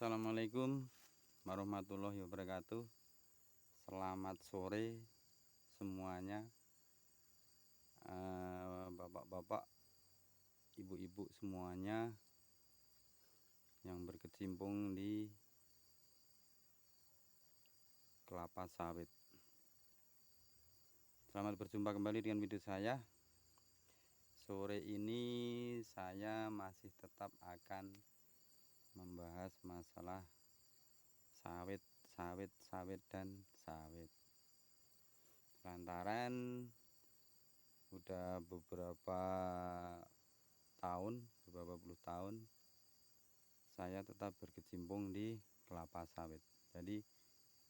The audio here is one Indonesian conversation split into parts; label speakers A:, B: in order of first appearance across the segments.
A: Assalamualaikum warahmatullahi wabarakatuh. Selamat sore semuanya, bapak-bapak, ibu-ibu semuanya yang berkecimpung di kelapa sawit. Selamat berjumpa kembali dengan video saya. Sore ini saya masih tetap akan membahas masalah sawit dan sawit. Lantaran udah beberapa puluh tahun saya tetap berkecimpung di kelapa sawit. Jadi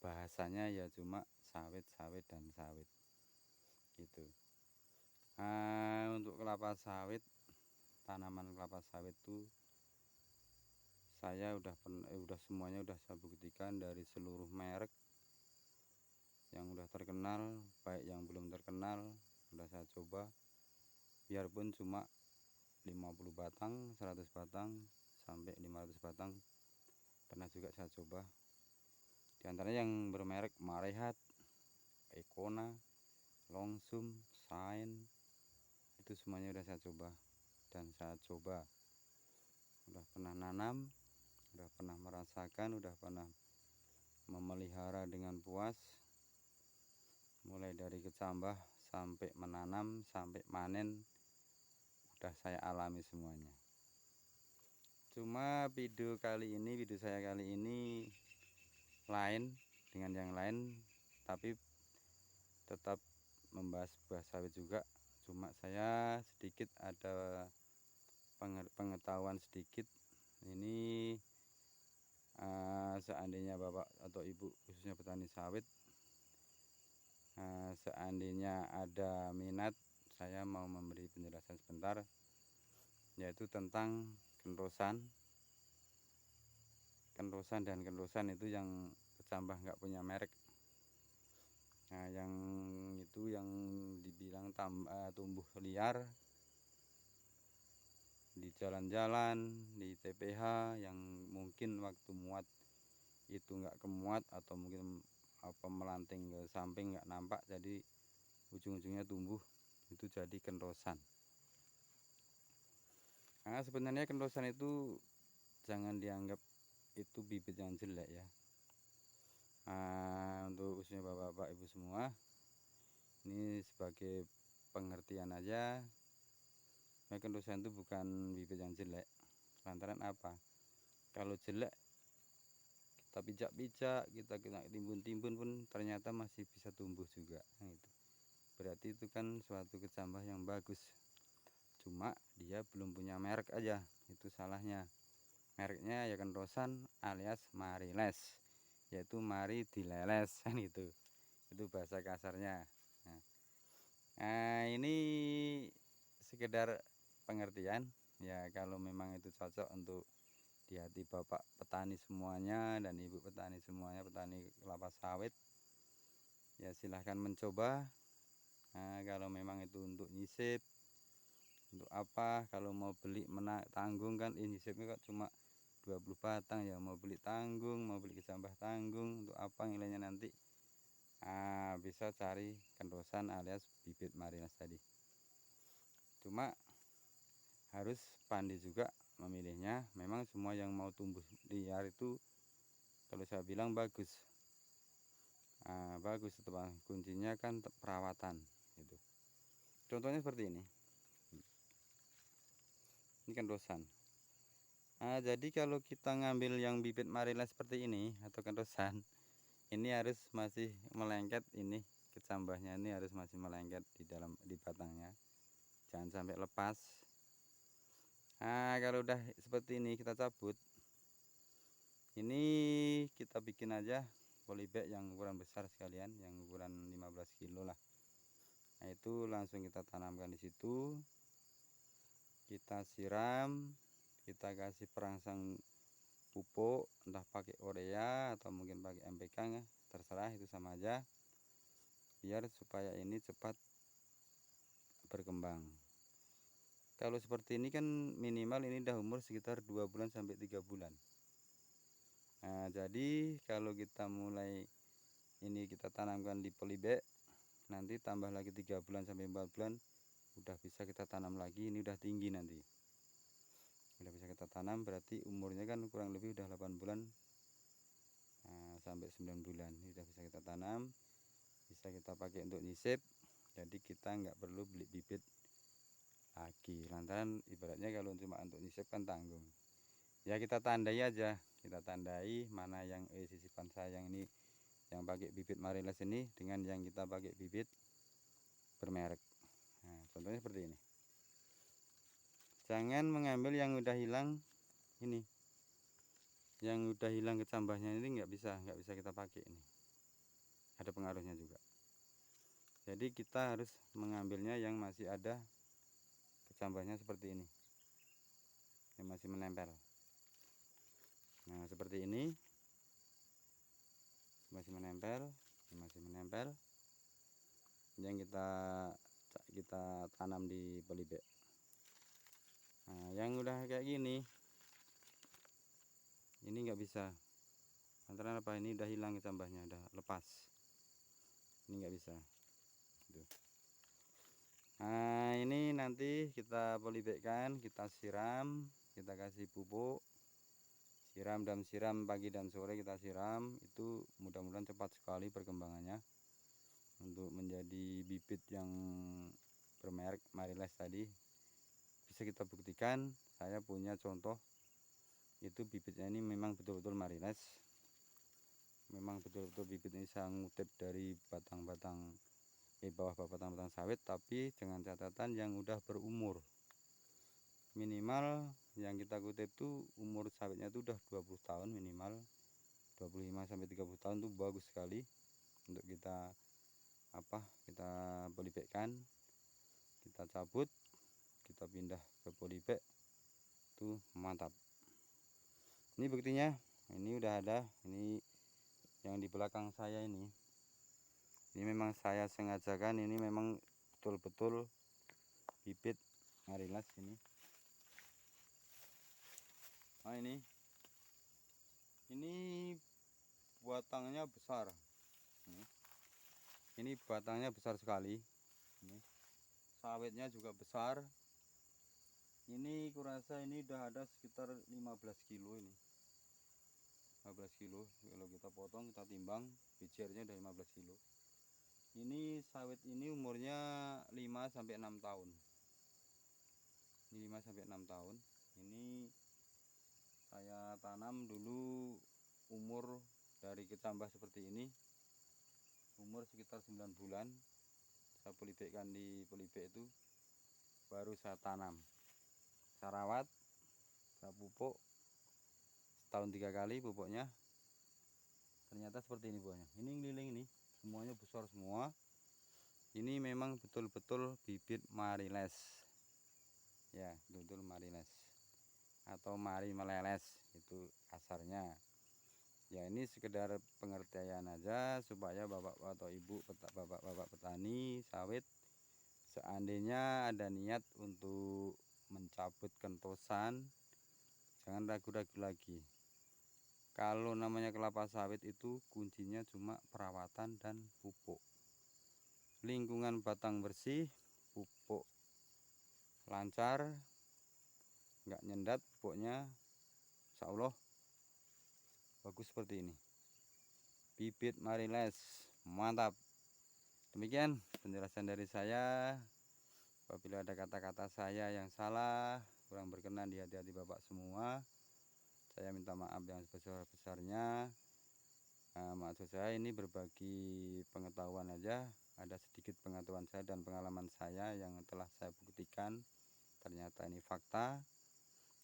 A: bahasanya ya cuma sawit dan sawit gitu. Untuk kelapa sawit, tanaman kelapa sawit itu saya semuanya udah saya buktikan dari seluruh merek yang udah terkenal, baik yang belum terkenal udah saya coba. Biarpun cuma 50 batang, 100 batang sampai 500 batang pernah juga saya coba. Di antaranya yang bermerek Marehat, Econa, Longsum, Shine, itu semuanya udah saya coba. Dan saya coba udah pernah nanam, udah pernah merasakan, udah pernah memelihara dengan puas, mulai dari kecambah sampai menanam sampai panen udah saya alami semuanya. Cuma video saya kali ini lain dengan yang lain, tapi tetap membahas buah sawit juga. Cuma saya sedikit ada pengetahuan sedikit ini. Seandainya bapak atau ibu khususnya petani sawit, seandainya ada minat, saya mau memberi penjelasan sebentar, yaitu tentang kenrosan itu yang kecambah nggak punya merek. Yang itu yang dibilang tumbuh liar di jalan-jalan, di TPH, yang mungkin waktu muat itu nggak kemuat, atau mungkin melanting ke samping nggak nampak, jadi ujung-ujungnya tumbuh, itu jadi kenrosan. Sebenarnya kenrosan itu jangan dianggap itu bibit yang jelek ya. Untuk khususnya bapak-bapak ibu semua, ini sebagai pengertian aja. Kenrosan itu bukan bibit yang jelek. Lantaran apa? Kalau jelek kita pijak-pijak, kita timbun-timbun pun ternyata masih bisa tumbuh juga. Itu berarti itu kan suatu kecambah yang bagus. Cuma dia belum punya merek aja, itu salahnya. Mereknya ya kenrosan alias mariles, yaitu mari dileles kan itu bahasa kasarnya. Ini sekedar pengertian ya, kalau memang itu cocok untuk di hati bapak petani semuanya dan ibu petani semuanya, petani kelapa sawit, ya silahkan mencoba. Kalau memang itu untuk nyisip, untuk apa, kalau mau beli tanggung kan, nyisipnya kok cuma 20 batang ya, mau beli tanggung, mau beli kecambah tanggung, untuk apa nilainya nanti. Bisa cari kenrosan alias bibit mariles tadi. Cuma harus pandai juga memilihnya. Memang semua yang mau tumbuh liar itu kalau saya bilang bagus. Bagus, kuncinya kan perawatan itu. Contohnya seperti ini kenrosan. Jadi kalau kita ngambil yang bibit mariles seperti ini atau kenrosan, ini harus masih melengket, ini kecambahnya ini harus masih melengket di batangnya, jangan sampai lepas. Kalau udah seperti ini kita cabut, ini kita bikin aja polybag yang ukuran besar sekalian, yang ukuran 15 kilo lah. Itu langsung kita tanamkan di situ, kita siram, kita kasih perangsang pupuk, entah pakai urea atau mungkin pakai MPK ya, terserah, itu sama aja, biar supaya ini cepat berkembang. Kalau seperti ini kan minimal ini udah umur sekitar 2 bulan sampai 3 bulan. Nah, jadi kalau kita mulai ini kita tanamkan di polybag, nanti tambah lagi 3 bulan sampai 4 bulan udah bisa kita tanam lagi. Ini udah tinggi, nanti udah bisa kita tanam, berarti umurnya kan kurang lebih udah 8 bulan sampai 9 bulan. Ini udah bisa kita tanam, bisa kita pakai untuk nyisip. Jadi kita nggak perlu beli bibit lagi, lantaran ibaratnya kalau cuma untuk nyisip kan tanggung. Ya kita tandai aja, kita tandai mana yang sisipan saya yang ini yang pakai bibit Mariles ini dengan yang kita pakai bibit bermerek. Nah, contohnya seperti ini. Jangan mengambil yang udah hilang ini, yang udah hilang kecambahnya ini nggak bisa kita pakai, ini ada pengaruhnya juga. Jadi kita harus mengambilnya yang masih ada kecambahnya seperti ini, yang masih menempel. Nah, seperti ini masih menempel, yang kita tanam di polybag. Nah, yang udah kayak gini ini nggak bisa, antara apa, ini udah hilang kecambahnya, udah lepas, ini nggak bisa tuh. Nah, ini nanti kita polybagkan, kita siram, kita kasih pupuk, siram pagi dan sore kita siram. Itu mudah-mudahan cepat sekali perkembangannya untuk menjadi bibit yang bermerek Mariles tadi. Bisa kita buktikan, saya punya contoh, itu bibitnya ini memang betul-betul Mariles, memang betul-betul bibit ini saya ngutip dari batang-batang bawah batang-batang sawit, tapi dengan catatan yang udah berumur. Minimal yang kita kutip tuh umur sawitnya itu udah 20 tahun minimal, 25 sampai 30 tahun tuh bagus sekali untuk kita kita polybagkan, kita cabut, kita pindah ke polybag, tuh mantap. Ini buktinya, ini udah ada, ini yang di belakang saya ini memang saya sengajakan, ini memang betul-betul bibit Mariles ini. Nah, ini batangnya besar, ini batangnya besar sekali, ini sawitnya juga besar. Ini kurasa ini udah ada sekitar 15 kilo, ini 15 kilo kalau kita potong, kita timbang bijarnya udah 15 kilo. Ini sawit ini umurnya 5 sampai 6 tahun. Ini 5 sampai 6 tahun. Ini saya tanam dulu umur dari kecambah seperti ini, umur sekitar 9 bulan. Saya polybagkan di polybag itu, baru saya tanam, saya rawat, saya pupuk setahun 3 kali pupuknya. Ternyata seperti ini buahnya. Ini ngeliling, ini semuanya besar semua. Ini memang betul-betul bibit Mariles, ya betul Mariles atau Mari Meleles itu kasarnya. Ya ini sekedar pengertian aja supaya bapak-bapak atau ibu bapak-bapak petani sawit, seandainya ada niat untuk mencabut kentosan, jangan ragu-ragu lagi. Kalau namanya kelapa sawit itu kuncinya cuma perawatan dan pupuk. Lingkungan batang bersih, pupuk lancar, nggak nyendat pupuknya, insya Allah bagus seperti ini. Bibit Mariles mantap. Demikian penjelasan dari saya. Apabila ada kata-kata saya yang salah, kurang berkenan di hati-hati bapak semua, saya minta maaf yang sebesar-besarnya. Maksud saya ini berbagi pengetahuan aja, ada sedikit pengetahuan saya dan pengalaman saya yang telah saya buktikan. Ternyata ini fakta,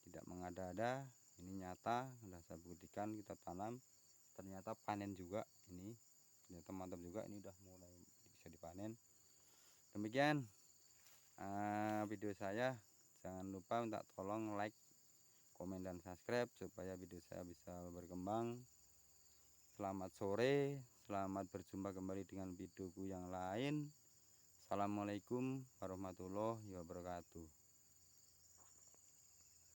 A: tidak mengada-ada, ini nyata, sudah saya buktikan. Kita tanam, ternyata panen juga, ini ternyata mantap juga, ini udah mulai bisa dipanen. Demikian video saya. Jangan lupa minta tolong like, komen, dan subscribe supaya video saya bisa berkembang. Selamat sore, selamat berjumpa kembali dengan videoku yang lain. Assalamualaikum warahmatullahi wabarakatuh.